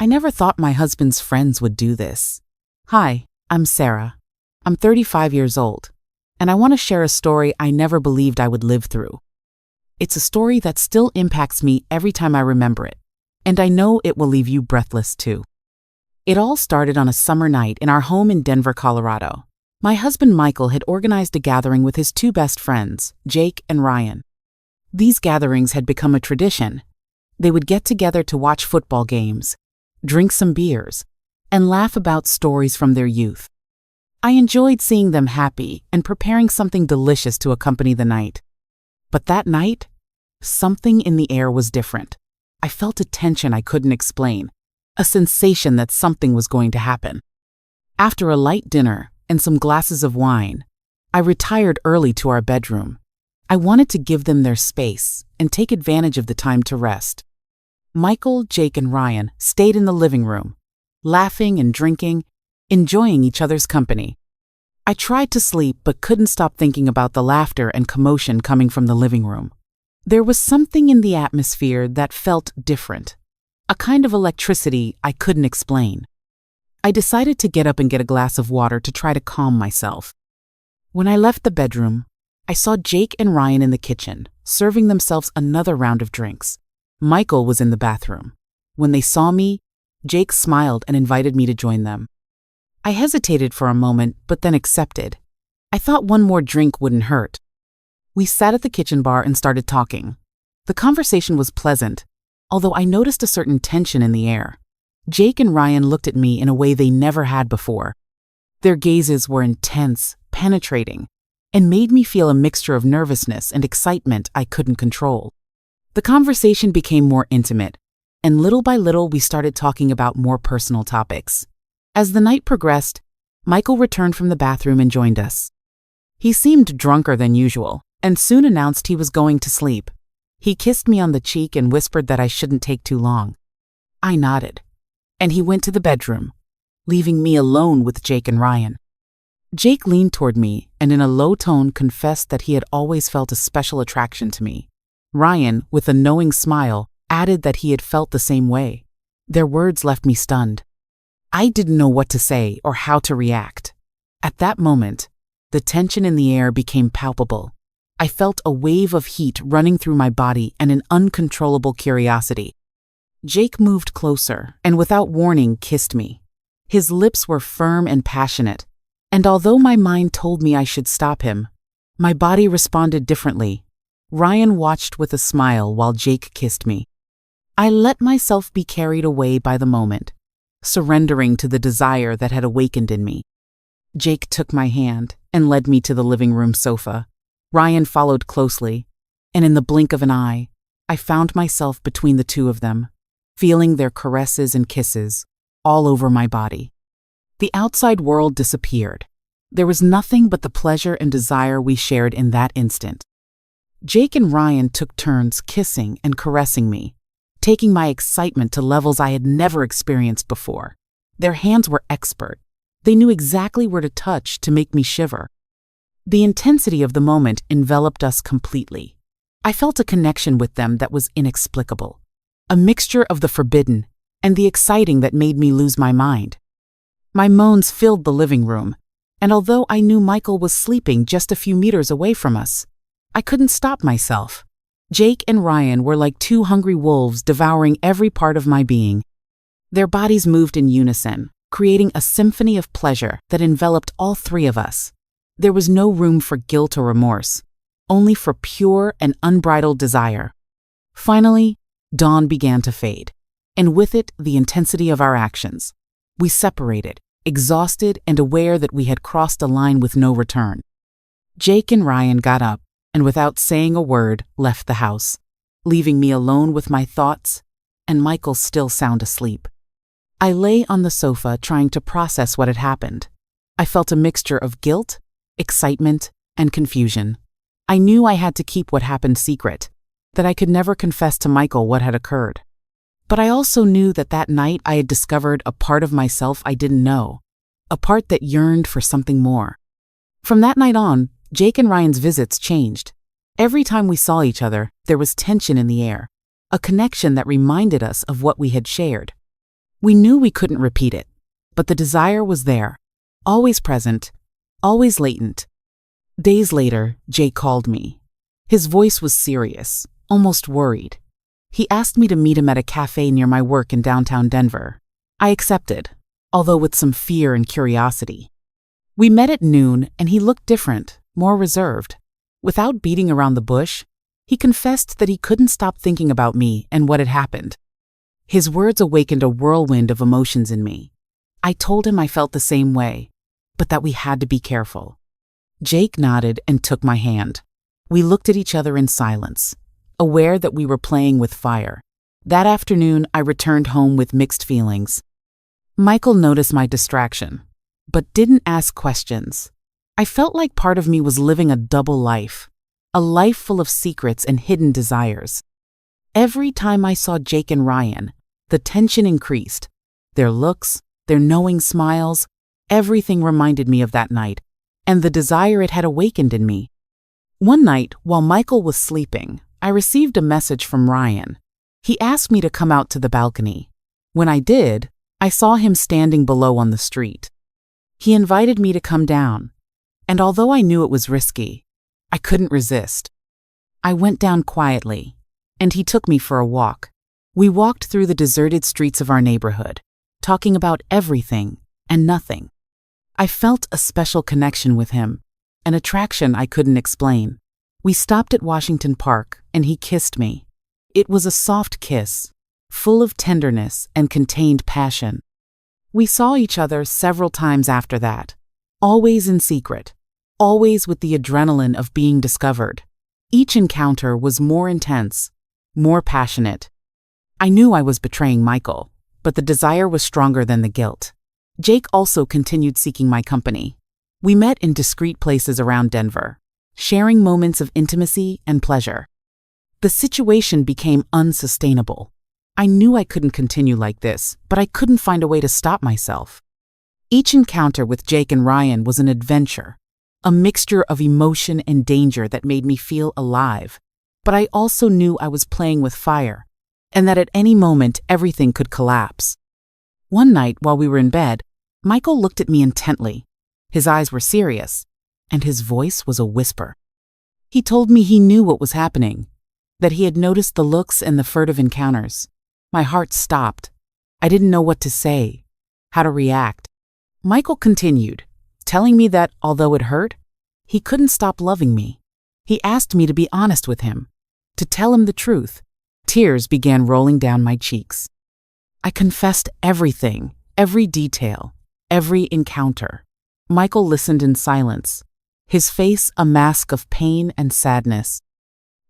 I never thought my husband's friends would do this. Hi, I'm Sarah. I'm 35 years old, and I want to share a story I never believed I would live through. It's a story that still impacts me every time I remember it, and I know it will leave you breathless too. It all started on a summer night in our home in Denver, Colorado. My husband Michael had organized a gathering with his two best friends, Jake and Ryan. These gatherings had become a tradition. They would get together to watch football games, drink some beers, and laugh about stories from their youth. I enjoyed seeing them happy and preparing something delicious to accompany the night. But that night, something in the air was different. I felt a tension I couldn't explain, a sensation that something was going to happen. After a light dinner and some glasses of wine, I retired early to our bedroom. I wanted to give them their space and take advantage of the time to rest. Michael, Jake, and Ryan stayed in the living room, laughing and drinking, enjoying each other's company. I tried to sleep but couldn't stop thinking about the laughter and commotion coming from the living room. There was something in the atmosphere that felt different, a kind of electricity I couldn't explain. I decided to get up and get a glass of water to try to calm myself. When I left the bedroom, I saw Jake and Ryan in the kitchen, serving themselves another round of drinks. Michael was in the bathroom. When they saw me, Jake smiled and invited me to join them. I hesitated for a moment, but then accepted. I thought one more drink wouldn't hurt. We sat at the kitchen bar and started talking. The conversation was pleasant, although I noticed a certain tension in the air. Jake and Ryan looked at me in a way they never had before. Their gazes were intense, penetrating, and made me feel a mixture of nervousness and excitement I couldn't control. The conversation became more intimate, and little by little we started talking about more personal topics. As the night progressed, Michael returned from the bathroom and joined us. He seemed drunker than usual, and soon announced he was going to sleep. He kissed me on the cheek and whispered that I shouldn't take too long. I nodded, and he went to the bedroom, leaving me alone with Jake and Ryan. Jake leaned toward me and in a low tone confessed that he had always felt a special attraction to me. Ryan, with a knowing smile, added that he had felt the same way. Their words left me stunned. I didn't know what to say or how to react. At that moment, the tension in the air became palpable. I felt a wave of heat running through my body and an uncontrollable curiosity. Jake moved closer and without warning kissed me. His lips were firm and passionate, and although my mind told me I should stop him, my body responded differently. Ryan watched with a smile while Jake kissed me. I let myself be carried away by the moment, surrendering to the desire that had awakened in me. Jake took my hand and led me to the living room sofa. Ryan followed closely, and in the blink of an eye, I found myself between the two of them, feeling their caresses and kisses all over my body. The outside world disappeared. There was nothing but the pleasure and desire we shared in that instant. Jake and Ryan took turns kissing and caressing me, taking my excitement to levels I had never experienced before. Their hands were expert. They knew exactly where to touch to make me shiver. The intensity of the moment enveloped us completely. I felt a connection with them that was inexplicable, a mixture of the forbidden and the exciting that made me lose my mind. My moans filled the living room, and although I knew Michael was sleeping just a few meters away from us, I couldn't stop myself. Jake and Ryan were like two hungry wolves devouring every part of my being. Their bodies moved in unison, creating a symphony of pleasure that enveloped all three of us. There was no room for guilt or remorse, only for pure and unbridled desire. Finally, dawn began to fade, and with it the intensity of our actions. We separated, exhausted and aware that we had crossed a line with no return. Jake and Ryan got up, and without saying a word, left the house, leaving me alone with my thoughts and Michael still sound asleep. I lay on the sofa trying to process what had happened. I felt a mixture of guilt, excitement, and confusion. I knew I had to keep what happened secret, that I could never confess to Michael what had occurred. But I also knew that that night I had discovered a part of myself I didn't know, a part that yearned for something more. From that night on, Jake and Ryan's visits changed. Every time we saw each other, there was tension in the air, a connection that reminded us of what we had shared. We knew we couldn't repeat it, but the desire was there, always present, always latent. Days later, Jake called me. His voice was serious, almost worried. He asked me to meet him at a cafe near my work in downtown Denver. I accepted, although with some fear and curiosity. We met at noon, and he looked different, more reserved. Without beating around the bush, he confessed that he couldn't stop thinking about me and what had happened. His words awakened a whirlwind of emotions in me. I told him I felt the same way, but that we had to be careful. Jake nodded and took my hand. We looked at each other in silence, aware that we were playing with fire. That afternoon, I returned home with mixed feelings. Michael noticed my distraction, but didn't ask questions. I felt like part of me was living a double life, a life full of secrets and hidden desires. Every time I saw Jake and Ryan, the tension increased. Their looks, their knowing smiles, everything reminded me of that night, and the desire it had awakened in me. One night, while Michael was sleeping, I received a message from Ryan. He asked me to come out to the balcony. When I did, I saw him standing below on the street. He invited me to come down, and although I knew it was risky, I couldn't resist. I went down quietly, and he took me for a walk. We walked through the deserted streets of our neighborhood, talking about everything and nothing. I felt a special connection with him, an attraction I couldn't explain. We stopped at Washington Park, and he kissed me. It was a soft kiss, full of tenderness and contained passion. We saw each other several times after that, always in secret, always with the adrenaline of being discovered. Each encounter was more intense, more passionate. I knew I was betraying Michael, but the desire was stronger than the guilt. Jake also continued seeking my company. We met in discreet places around Denver, sharing moments of intimacy and pleasure. The situation became unsustainable. I knew I couldn't continue like this, but I couldn't find a way to stop myself. Each encounter with Jake and Ryan was an adventure, a mixture of emotion and danger that made me feel alive. But I also knew I was playing with fire, and that at any moment everything could collapse. One night while we were in bed, Michael looked at me intently. His eyes were serious, and his voice was a whisper. He told me he knew what was happening, that he had noticed the looks and the furtive encounters. My heart stopped. I didn't know what to say, how to react. Michael continued, telling me that, although it hurt, he couldn't stop loving me. He asked me to be honest with him, to tell him the truth. Tears began rolling down my cheeks. I confessed everything, every detail, every encounter. Michael listened in silence, his face a mask of pain and sadness.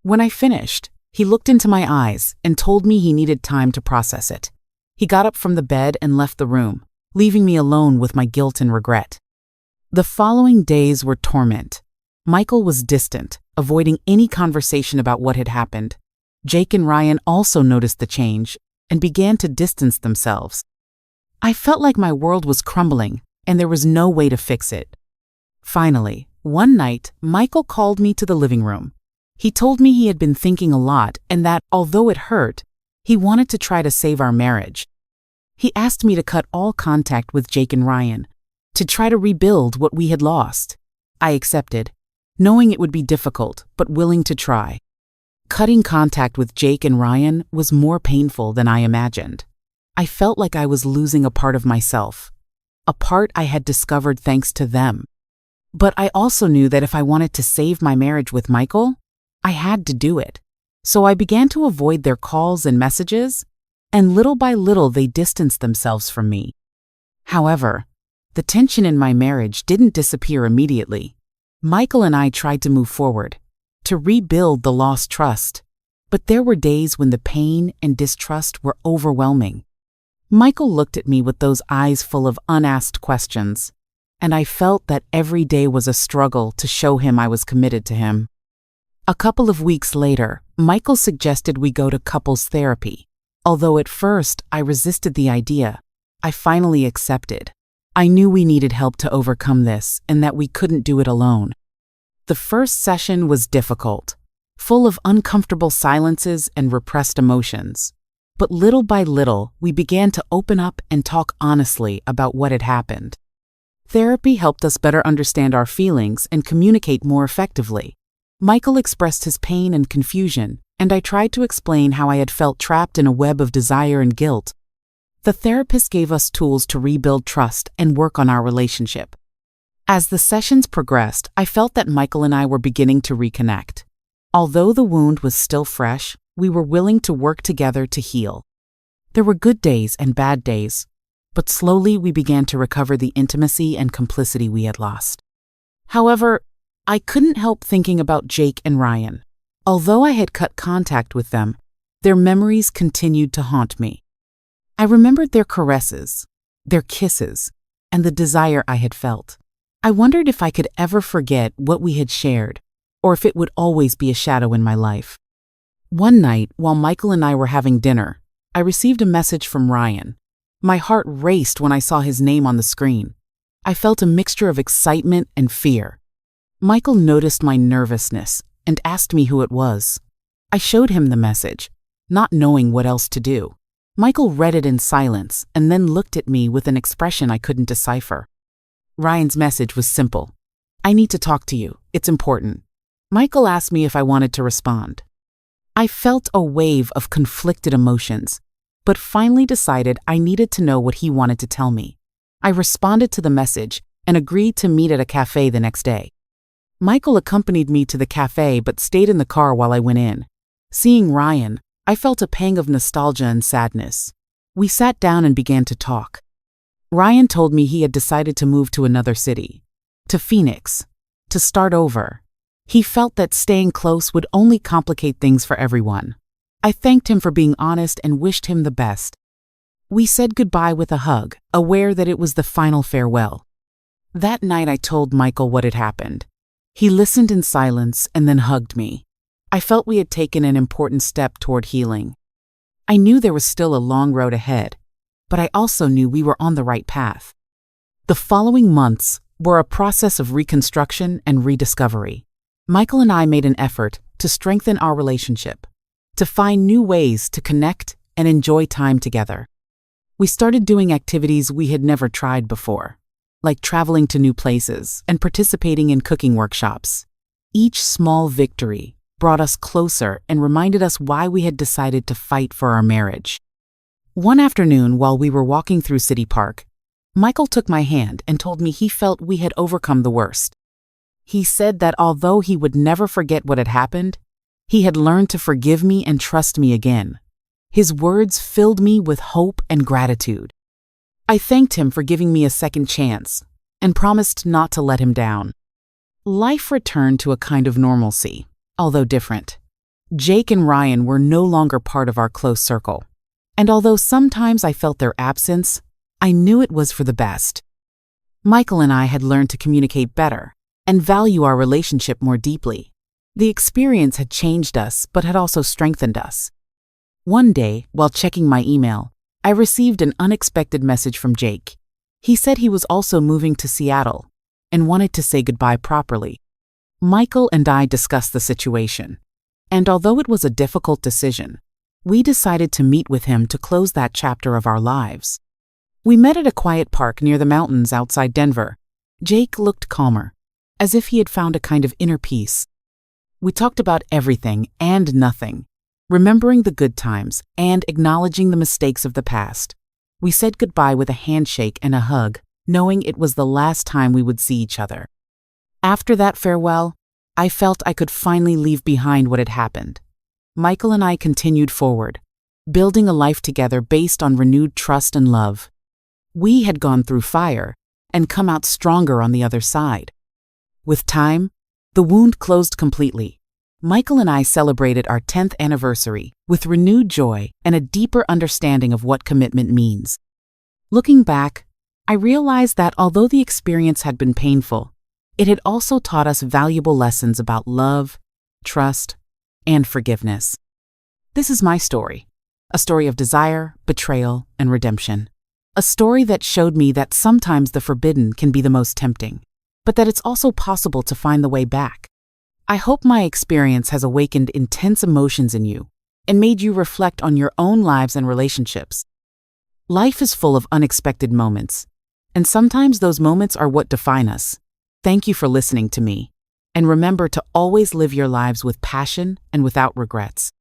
When I finished, he looked into my eyes and told me he needed time to process it. He got up from the bed and left the room, leaving me alone with my guilt and regret. The following days were torment. Michael was distant, avoiding any conversation about what had happened. Jake and Ryan also noticed the change and began to distance themselves. I felt like my world was crumbling and there was no way to fix it. Finally, one night, Michael called me to the living room. He told me he had been thinking a lot and that, although it hurt, he wanted to try to save our marriage. He asked me to cut all contact with Jake and Ryan, to try to rebuild what we had lost. I accepted, knowing it would be difficult, but willing to try. Cutting contact with Jake and Ryan was more painful than I imagined. I felt like I was losing a part of myself, a part I had discovered thanks to them. But I also knew that if I wanted to save my marriage with Michael, I had to do it. So I began to avoid their calls and messages, and little by little they distanced themselves from me. However, the tension in my marriage didn't disappear immediately. Michael and I tried to move forward, to rebuild the lost trust, but there were days when the pain and distrust were overwhelming. Michael looked at me with those eyes full of unasked questions, and I felt that every day was a struggle to show him I was committed to him. A couple of weeks later, Michael suggested we go to couples therapy. Although at first I resisted the idea, I finally accepted. I knew we needed help to overcome this and that we couldn't do it alone. The first session was difficult, full of uncomfortable silences and repressed emotions. But little by little, we began to open up and talk honestly about what had happened. Therapy helped us better understand our feelings and communicate more effectively. Michael expressed his pain and confusion, and I tried to explain how I had felt trapped in a web of desire and guilt. The therapist gave us tools to rebuild trust and work on our relationship. As the sessions progressed, I felt that Michael and I were beginning to reconnect. Although the wound was still fresh, we were willing to work together to heal. There were good days and bad days, but slowly we began to recover the intimacy and complicity we had lost. However, I couldn't help thinking about Jake and Ryan. Although I had cut contact with them, their memories continued to haunt me. I remembered their caresses, their kisses, and the desire I had felt. I wondered if I could ever forget what we had shared, or if it would always be a shadow in my life. One night, while Michael and I were having dinner, I received a message from Ryan. My heart raced when I saw his name on the screen. I felt a mixture of excitement and fear. Michael noticed my nervousness and asked me who it was. I showed him the message, not knowing what else to do. Michael read it in silence and then looked at me with an expression I couldn't decipher. Ryan's message was simple. "I need to talk to you. It's important." Michael asked me if I wanted to respond. I felt a wave of conflicted emotions, but finally decided I needed to know what he wanted to tell me. I responded to the message and agreed to meet at a cafe the next day. Michael accompanied me to the cafe but stayed in the car while I went in. Seeing Ryan, I felt a pang of nostalgia and sadness. We sat down and began to talk. Ryan told me he had decided to move to another city, to Phoenix, to start over. He felt that staying close would only complicate things for everyone. I thanked him for being honest and wished him the best. We said goodbye with a hug, aware that it was the final farewell. That night I told Michael what had happened. He listened in silence and then hugged me. I felt we had taken an important step toward healing. I knew there was still a long road ahead, but I also knew we were on the right path. The following months were a process of reconstruction and rediscovery. Michael and I made an effort to strengthen our relationship, to find new ways to connect and enjoy time together. We started doing activities we had never tried before, like traveling to new places and participating in cooking workshops. Each small victory brought us closer and reminded us why we had decided to fight for our marriage. One afternoon, while we were walking through City Park, Michael took my hand and told me he felt we had overcome the worst. He said that although he would never forget what had happened, he had learned to forgive me and trust me again. His words filled me with hope and gratitude. I thanked him for giving me a second chance and promised not to let him down. Life returned to a kind of normalcy, although different. Jake and Ryan were no longer part of our close circle, and although sometimes I felt their absence, I knew it was for the best. Michael and I had learned to communicate better and value our relationship more deeply. The experience had changed us, but had also strengthened us. One day, while checking my email, I received an unexpected message from Jake. He said he was also moving to Seattle and wanted to say goodbye properly. Michael and I discussed the situation, and although it was a difficult decision, we decided to meet with him to close that chapter of our lives. We met at a quiet park near the mountains outside Denver. Jake looked calmer, as if he had found a kind of inner peace. We talked about everything and nothing, remembering the good times and acknowledging the mistakes of the past. We said goodbye with a handshake and a hug, knowing it was the last time we would see each other. After that farewell, I felt I could finally leave behind what had happened. Michael and I continued forward, building a life together based on renewed trust and love. We had gone through fire and come out stronger on the other side. With time, the wound closed completely. Michael and I celebrated our 10th anniversary with renewed joy and a deeper understanding of what commitment means. Looking back, I realized that although the experience had been painful, it had also taught us valuable lessons about love, trust, and forgiveness. This is my story, a story of desire, betrayal, and redemption. A story that showed me that sometimes the forbidden can be the most tempting, but that it's also possible to find the way back. I hope my experience has awakened intense emotions in you and made you reflect on your own lives and relationships. Life is full of unexpected moments, and sometimes those moments are what define us. Thank you for listening to me, and remember to always live your lives with passion and without regrets.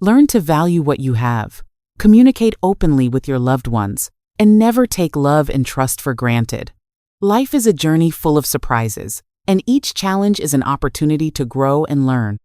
Learn to value what you have, communicate openly with your loved ones, and never take love and trust for granted. Life is a journey full of surprises, and each challenge is an opportunity to grow and learn.